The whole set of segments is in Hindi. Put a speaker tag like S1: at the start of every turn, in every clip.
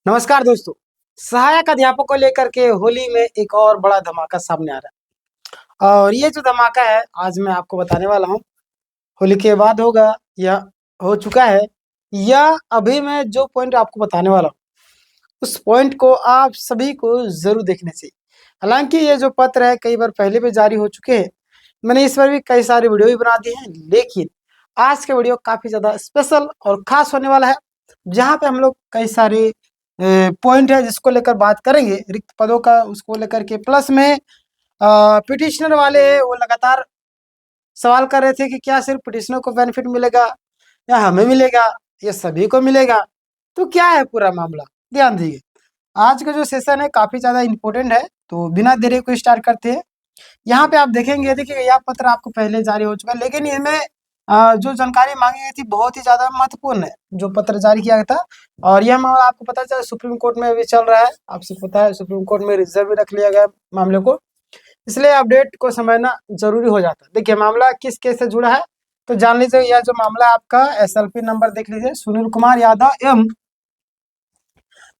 S1: नमस्कार दोस्तों। सहायक अध्यापक को लेकर के होली में एक और बड़ा धमाका सामने आ रहा है और ये जो धमाका है आज मैं आपको बताने वाला हूँ। होली के बाद होगा या हो चुका है या अभी मैं जो पॉइंट आपको बताने वाला हूँ उस पॉइंट को आप सभी को जरूर देखने चाहिए। हालांकि ये जो पत्र है कई बार पहले भी जारी हो चुके हैं, मैंने इस पर भी कई सारे वीडियो भी बना दिए हैं, लेकिन आज का वीडियो काफी ज्यादा स्पेशल और खास होने वाला है जहाँ पे हम लोग कई सारे पॉइंट है जिसको लेकर बात करेंगे रिक्त पदों का, उसको लेकर के प्लस में पिटिशनर वाले वो लगातार सवाल कर रहे थे कि क्या सिर्फ पिटिशनर को बेनिफिट मिलेगा या हमें मिलेगा या सभी को मिलेगा। तो क्या है पूरा मामला, ध्यान दीजिए। आज का जो सेशन है काफी ज्यादा इंपॉर्टेंट है, तो बिना देरी को स्टार्ट करते हैं। यहाँ पे आप देखेंगे, देखिए यह पत्र आपको पहले जारी हो चुका है, लेकिन इसमें जो जानकारी मांगी गई थी बहुत ही ज्यादा महत्वपूर्ण है जो पत्र जारी किया गया था। और यह मामला आपको पता चला सुप्रीम कोर्ट में भी चल रहा है, आपसे पता है सुप्रीम कोर्ट में रिजर्व भी रख लिया गया मामले को, इसलिए अपडेट को समझना जरूरी हो जाता है। देखिए मामला किस केस से जुड़ा है तो जान लीजिए। यह जो मामला आपका SLP नंबर देख लीजिए, सुनील कुमार यादव एवं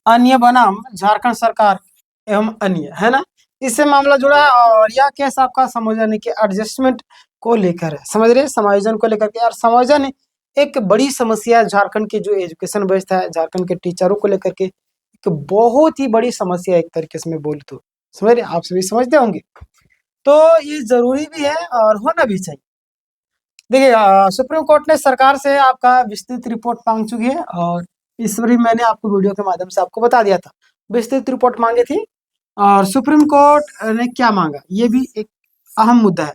S1: अन्य बनाम झारखंड सरकार एवं अन्य, है ना, इससे मामला जुड़ा है। और यह केस आपका समायोजन के एडजस्टमेंट को लेकर है, समझ रहे हैं, समायोजन को लेकर के। और समायोजन एक बड़ी समस्या है झारखंड की जो एजुकेशन व्यवस्था है, झारखंड के टीचरों को लेकर के एक बहुत ही बड़ी समस्या है एक तरीके से मैं बोलूँ तो, समझ रहे, आप सभी समझते होंगे। तो ये जरूरी भी है और होना भी चाहिए। देखिए सुप्रीम कोर्ट ने सरकार से आपका विस्तृत रिपोर्ट मांग चुकी है और इस बार मैंने आपको वीडियो के माध्यम से आपको बता दिया था, विस्तृत रिपोर्ट मांगी थी। और सुप्रीम कोर्ट ने क्या मांगा ये भी एक अहम मुद्दा है,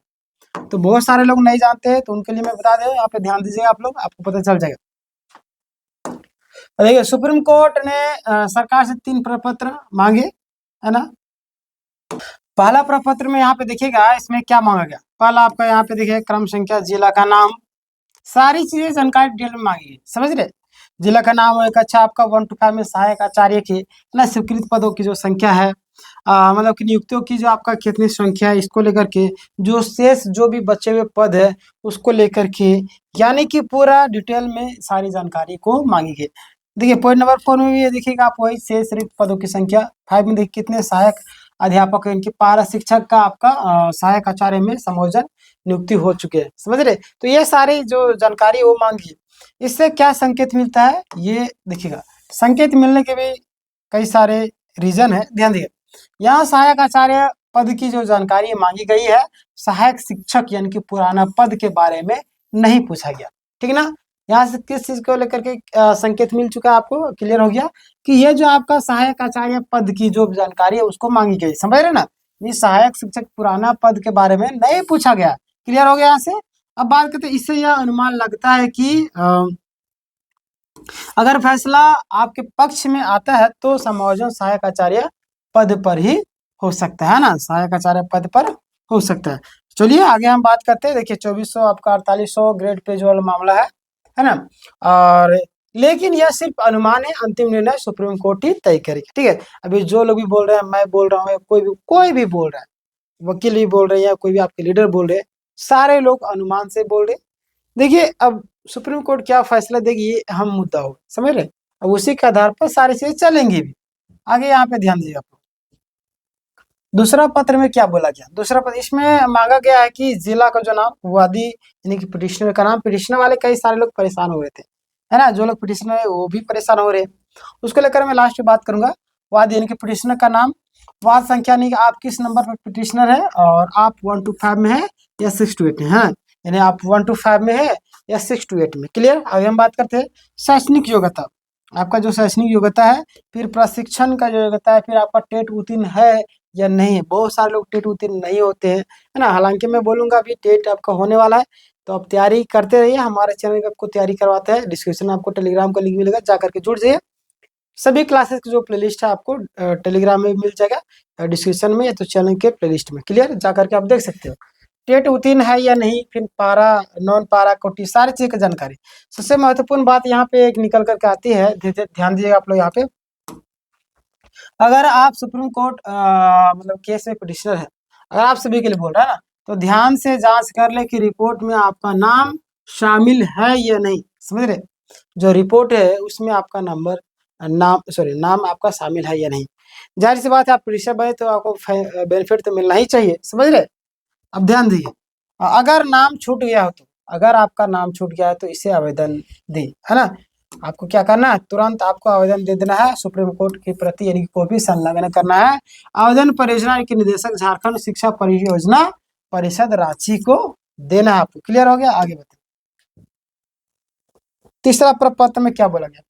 S1: तो बहुत सारे लोग नहीं जानते हैं, तो उनके लिए मैं बता दूं, यहाँ पे ध्यान दीजिएगा आप लोग, आपको पता चल जाएगा। देखिए सुप्रीम कोर्ट ने सरकार से 3 प्रपत्र मांगे, है ना। पहला प्रपत्र में यहाँ पे देखिएगा इसमें क्या मांगा गया। पहला आपका यहाँ पे देखिए क्रम संख्या, जिला का नाम, सारी चीजें जानकारी डिटेल में मांगी है, समझ रहे। जिला का नाम एक अच्छा आपका 1 to 5 में सहायक आचार्य की ना स्वीकृत पदों की जो संख्या है, मतलब कि नियुक्तियों की जो आपका कितनी संख्या है इसको लेकर के, जो शेष जो भी बचे हुए पद है उसको लेकर के, यानी कि पूरा डिटेल में सारी जानकारी को मांगी गई। देखिए पॉइंट नंबर 4 में भी ये देखिएगा आप वही शेष रिक्त पदों की संख्या। 5 में देखिए कितने सहायक अध्यापक है, इनके पारा शिक्षक का आपका सहायक आचार्य में समायोजन नियुक्ति हो चुके हैं, समझ रहे। तो ये सारी जो जानकारी वो मांगी, इससे क्या संकेत मिलता है ये देखिएगा। संकेत मिलने के भी कई सारे रीजन है, ध्यान दिए। यहाँ सहायक आचार्य पद की जो जानकारी मांगी गई है, सहायक शिक्षक यानी कि पुराना पद के बारे में नहीं पूछा गया, ठीक ना। यहाँ से किस चीज को लेकर के संकेत मिल चुका है, आपको क्लियर हो गया कि ये जो आपका सहायक आचार्य पद की जो जानकारी है उसको मांगी गई, समझ रहे ना। ये सहायक शिक्षक पुराना पद के बारे में नहीं पूछा गया, क्लियर हो गया यहाँ से। अब बात करते हैं, इससे यह अनुमान लगता है कि अगर फैसला आपके पक्ष में आता है तो समायोजन सहायक आचार्य पद पर ही हो सकता है ना, सहायक आचार्य पद पर हो सकता है। चलिए आगे हम बात करते हैं। देखिए 2400 आपका 4800 ग्रेड पे जो मामला है ना। और लेकिन यह सिर्फ अनुमान है, अंतिम निर्णय सुप्रीम कोर्ट ही तय करेगी, ठीक है। अभी जो लोग भी बोल रहे हैं, मैं बोल रहा हूँ, कोई भी बोल रहा है, वकील भी बोल रहे हैं या कोई भी आपके लीडर बोल रहे हैं, सारे लोग अनुमान से बोल रहे हैं। देखिए अब सुप्रीम कोर्ट क्या फैसला देगी ये अहम मुद्दा होगा, समझ रहे। अब उसी के आधार पर सारी चीजें चलेंगी भी आगे। यहाँ पे ध्यान दीजिए आप। दूसरा पत्र में क्या बोला गया, दूसरा पत्र इसमें मांगा गया है कि जिला का जो नाम, वादी यानी कि पिटिशनर का नाम, पिटिशनर वाले कई सारे लोग परेशान हो रहे थे, है ना, जो लोग पिटिशनर है वो भी परेशान हो रहे हैं, उसको लेकर मैं लास्ट में बात करूंगा। वादी यानी कि पिटिशनर का नाम, वाद संख्या नहीं, आप किस नंबर पर पिटिशनर है और आप 1 to 5 में है या 6 to 8 में है, यानी आप 1 to 5 में है या 6 to 8 में, क्लियर। आगे हम बात करते हैं शैक्षणिक योग्यता, आपका जो शैक्षणिक योग्यता है, फिर प्रशिक्षण का जो योग्यता है, फिर आपका टेट उत्तीर्ण है या नहीं है। बहुत सारे लोग टेट उत्तीर्ण नहीं होते हैं, है ना। हालांकि मैं बोलूंगा अभी टेट आपका होने वाला है, तो आप तैयारी करते रहिए, हमारे चैनल पे आपको तैयारी करवाते हैं। डिस्क्रिप्शन में आपको टेलीग्राम का लिंक मिलेगा, जा करके जुड़ जाइए। सभी क्लासेस की जो प्लेलिस्ट है आपको टेलीग्राम में मिल जाएगा, डिस्क्रिप्शन में या तो चैनल के प्लेलिस्ट में, क्लियर, जा करके आप देख सकते हो टेट उत्तीर्ण है या नहीं, फिर पारा नॉन पारा कोटि सारी चीज की जानकारी। सबसे महत्वपूर्ण बात यहाँ पे एक निकल करके आती है, ध्यान दीजिएगा आप लोग यहाँ पे। अगर आप सुप्रीम कोर्ट मतलब केस में पिटिशनर है, अगर आप सभी के लिए बोल रहा है ना, तो ध्यान से जांच कर ले कि रिपोर्ट में आपका नाम शामिल है या नहीं, समझ रहे। जो रिपोर्ट है उसमें आपका नंबर नाम आपका शामिल है या नहीं। जाहिर सी बात है, आप प्रोड्यूसर बने तो आपको बेनिफिट तो मिलना ही चाहिए, समझ रहे। अब ध्यान दीजिए, अगर नाम छूट गया हो तो, अगर आपका नाम छूट गया है तो इसे आवेदन दे, है ना। आपको क्या करना है, तुरंत आपको आवेदन दे देना है, सुप्रीम कोर्ट की प्रति यानी कि कॉपी संलग्न करना है। आवेदन परियोजना के निदेशक झारखंड शिक्षा परियोजना परिषद रांची को देना है आपको। क्लियर हो गया, आगे बताइए। तीसरा प्रपत्र में क्या बोला गया,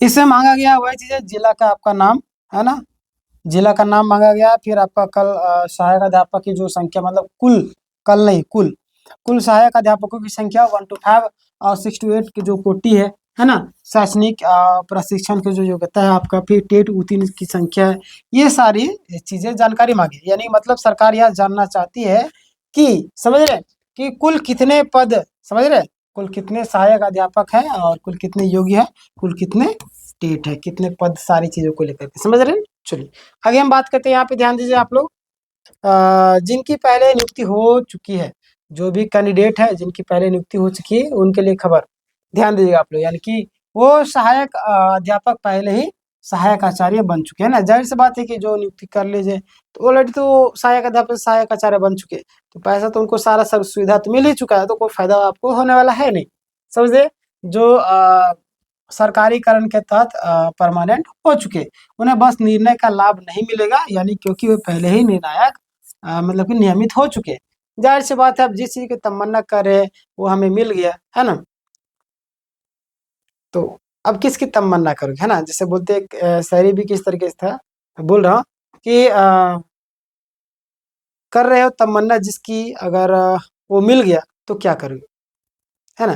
S1: इसमें मांगा गया वही चीज है, जिला का आपका नाम, है ना, जिला का नाम मांगा गया। फिर आपका कल सहायक अध्यापक की जो संख्या, मतलब कुल, कल नहीं कुल, कुल सहायक अध्यापकों की संख्या 1 to 5 और 6 to 8 की जो कोटि है ना, शैक्षणिक प्रशिक्षण की जो योग्यता है आपका, फिर टेट उत्तीर्ण की संख्या है, ये सारी चीजें जानकारी मांगी। यानी मतलब सरकार यह जानना चाहती है कि, समझ रहे, कि कुल कितने पद, समझ रहे, कुल कितने सहायक अध्यापक हैं और कुल कितने योग्य है, कुल कितने टेट है, कितने पद, सारी चीजों को लेकर के, समझ रहे हैं। चलिए आगे हम बात करते हैं। यहाँ पे ध्यान दीजिए आप लोग, जिनकी पहले नियुक्ति हो चुकी है, जो भी कैंडिडेट है जिनकी पहले नियुक्ति हो चुकी है उनके लिए खबर, ध्यान दीजिएगा आप लोग। यानी कि वो सहायक अध्यापक पहले ही सहायक आचार्य बन चुके हैं ना। जाहिर सी बात है कि जो नियुक्ति कर लीजिए तो ऑलरेडी तो सहायक अध्यापक सहायक आचार्य बन चुके, तो पैसा तो उनको सारा सब सुविधा तो मिल ही चुका है, तो कोई फायदा आपको होने वाला है नहीं, समझे। जो सरकारीकरण के तहत परमानेंट हो चुके, उन्हें बस निर्णय का लाभ नहीं मिलेगा, यानी क्योंकि वे पहले ही निर्णायक मतलब कि नियमित हो चुके। जाहिर सी बात है, अब जिस चीज की तमन्ना कर रहे वो हमें मिल गया, है ना, तो अब किसकी तमन्ना करोगे, है ना। जैसे बोलते शायरी भी किस तरीके से था, बोल रहा हूँ कि कर रहे हो तमन्ना जिसकी, अगर वो मिल गया तो क्या करोगे, है ना।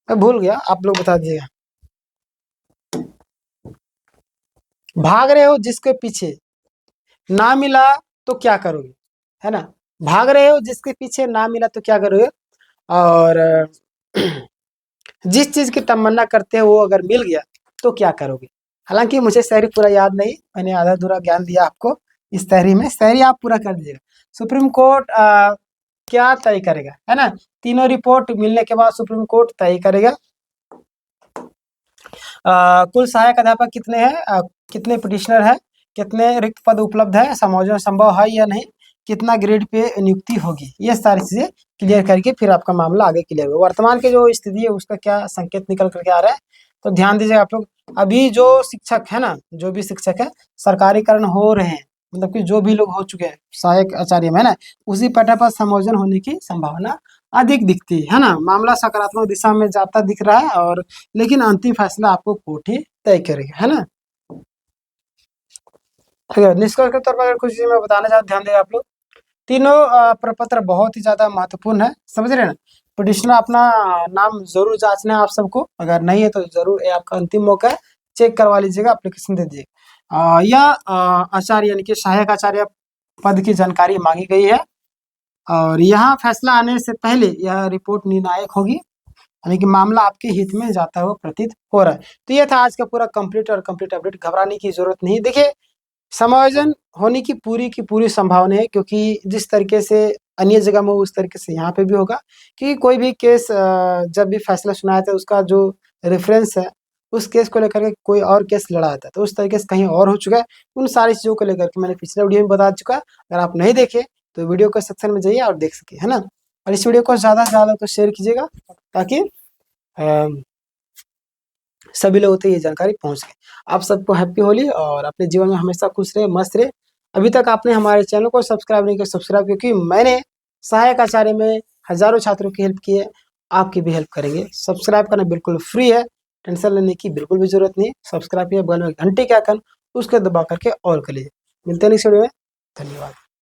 S1: मैं भूल गया, आप लोग बता दीजिएगा। भाग रहे हो जिसके पीछे, ना मिला तो क्या करोगे, है ना। भाग रहे हो जिसके पीछे, ना मिला तो क्या करोगे, और जिस चीज की तमन्ना करते हो वो अगर मिल गया तो क्या करोगे। हालांकि मुझे शायरी पूरा याद नहीं, मैंने आधा अधूरा ज्ञान दिया आपको इस शायरी में, शायरी आप पूरा कर दीजिएगा। सुप्रीम कोर्ट क्या तय करेगा, है ना, तीनों रिपोर्ट मिलने के बाद सुप्रीम कोर्ट तय करेगा। कुल सहायक अध्यापक कितने हैं, कितने पिटिशनर है, कितने रिक्त पद उपलब्ध है, समायोजन संभव है या नहीं, कितना ग्रेड पे नियुक्ति होगी, ये सारी चीजें क्लियर करके फिर आपका मामला आगे क्लियर होगा। वर्तमान की जो स्थिति है उसका क्या संकेत निकल करके आ रहा है, तो ध्यान दीजिए आप लोग। अभी जो शिक्षक है ना, जो भी शिक्षक है सरकारीकरण हो रहे हैं, मतलब कि जो भी लोग हो चुके हैं सहायक आचार्य में, है ना, उसी पद पर समायोजन होने की संभावना अधिक दिखती है ना। मामला सकारात्मक दिशा में जाता दिख रहा है, और लेकिन अंतिम फैसला आपको कोर्ट ही तय करेगा, है ना। निष्कर्ष के तौर पर अगर कुछ चीज मैं बताना चाहता, ध्यान दें आप लोग। तीनों प्रपत्र बहुत ही ज्यादा महत्वपूर्ण है, समझ रहे हैं ना। पिटिशनर अपना नाम जरूर जांचना है आप सबको, अगर नहीं है तो जरूर, ये आपका अंतिम मौका है, चेक करवा लीजिएगा, एप्लीकेशन दे दीजिएगा। यह आचार्य यानी कि सहायक आचार्य पद की जानकारी मांगी गई है, और यहाँ फैसला आने से पहले यह रिपोर्ट निर्णायक होगी, यानी कि मामला आपके हित में जाता हुआ प्रतीत हो रहा है। तो ये था आज का पूरा कंप्लीट और कंप्लीट अपडेट, घबराने की जरूरत नहीं। देखिए, समायोजन होने की पूरी संभावना है, क्योंकि जिस तरीके से अन्य जगह में उस तरीके से यहाँ पे भी होगा, क्योंकि कोई भी केस जब भी फैसला सुनाया था उसका जो रेफरेंस है, उस केस को लेकर के कोई और केस लड़ा था, तो उस तरीके से कहीं और हो चुका है। उन सारी चीज़ों को लेकर के मैंने पिछले वीडियो में बता चुका, अगर आप नहीं देखे तो वीडियो के सेक्शन में जाइए और देख सके, है ना। और इस वीडियो को ज़्यादा से ज़्यादा तो शेयर कीजिएगा, ताकि सभी लोगों तक ये जानकारी पहुंच गई। आप सबको हैप्पी होली, और अपने जीवन में हमेशा खुश रहे, मस्त रहे। अभी तक आपने हमारे चैनल को सब्सक्राइब नहीं किया, सब्सक्राइब, क्योंकि मैंने सहायक आचार्य में हजारों छात्रों की हेल्प की है, आपकी भी हेल्प करेंगे। सब्सक्राइब करना बिल्कुल फ्री है, टेंशन लेने की बिल्कुल भी जरूरत नहीं है। सब्सक्राइब किया, बगल में घंटे के आइकन उसके दबा करके ऑल कर लीजिए। मिलते हैं नेक्स्ट वीडियो में, धन्यवाद।